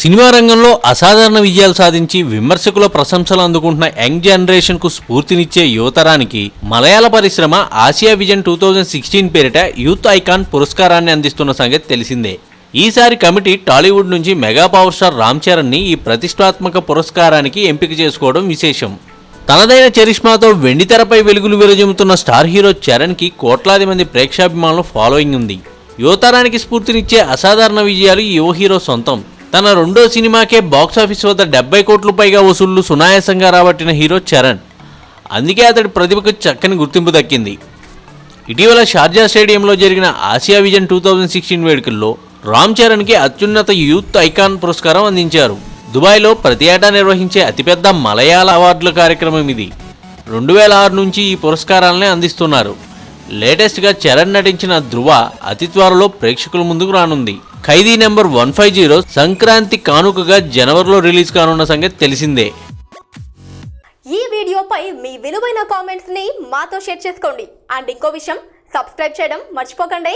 Cinema రంగంలో అసాధారణ విజయాలు సాధించి విమర్శకుల ప్రశంసలు అందుకుంటున్న యంగ్ జనరేషన్ కు స్ఫూర్తినిచ్చే యువతరానికి మలయాళ పరిశ్రమ ఆసియా విజన్ 2016 పేరిట యూత్ ఐకాన్ పురస్కారాన్ని అందిస్తున్న సంగతి తెలిసిందే. ఈసారి కమిటీ టాలీవుడ్ నుంచి mega power star Ram Charan ని ఈ ప్రతిష్టాత్మక పురస్కారానికి ఎంపిక చేసుకోవడం విశేషం. తనదైన చరిష్మాతో వెండితెరపై వెలుగులు విరజిమ్ముతున్న స్టార్ హీరో చరణ్ కి కోట్లాది మంది ప్రేక్షాభిమానుల ఫాలోయింగ్ ఉంది. యువతరానికి స్ఫూర్తినిచ్చే అసాధారణ విజయాలు ఈ యువ హీరో సొంతం. తన రెండో సినిమాకే బాక్సాఫీస్ వద్ద 70 కోట్ల పైగా వసూళ్లు సునాయాసంగా రాబట్టిన హీరో చరణ్. అందుకే అతడి ప్రతిభకు చక్కని గుర్తింపు దక్కింది. ఇటీవల షార్జా స్టేడియంలో జరిగిన ఆసియా విజన్ 2016 వేడుకల్లో రామ్ చరణ్కి అత్యున్నత యూత్ ఐకాన్ పురస్కారం అందించారు. దుబాయ్లో ప్రతి ఏటా నిర్వహించే అతిపెద్ద మలయాళ అవార్డుల కార్యక్రమం ఇది. 2006 నుంచి ఈ పురస్కారాలనే అందిస్తున్నారు. లేటెస్ట్గా చరణ్ నటించిన ధృవ అతి త్వరలో ప్రేక్షకుల ముందుకు రానుంది. ఖైదీ నెంబర్ 150 సంక్రాంతి కానుకగా జనవరిలో రిలీజ్ కానున్న సంగతి తెలిసిందే. ఈ వీడియోపై మీ విలువైన కామెంట్స్ ని మాతో షేర్ చేసుకోండి. అండ్ ఇంకో విషయం, సబ్స్క్రైబ్ చేయడం మర్చిపోకండి.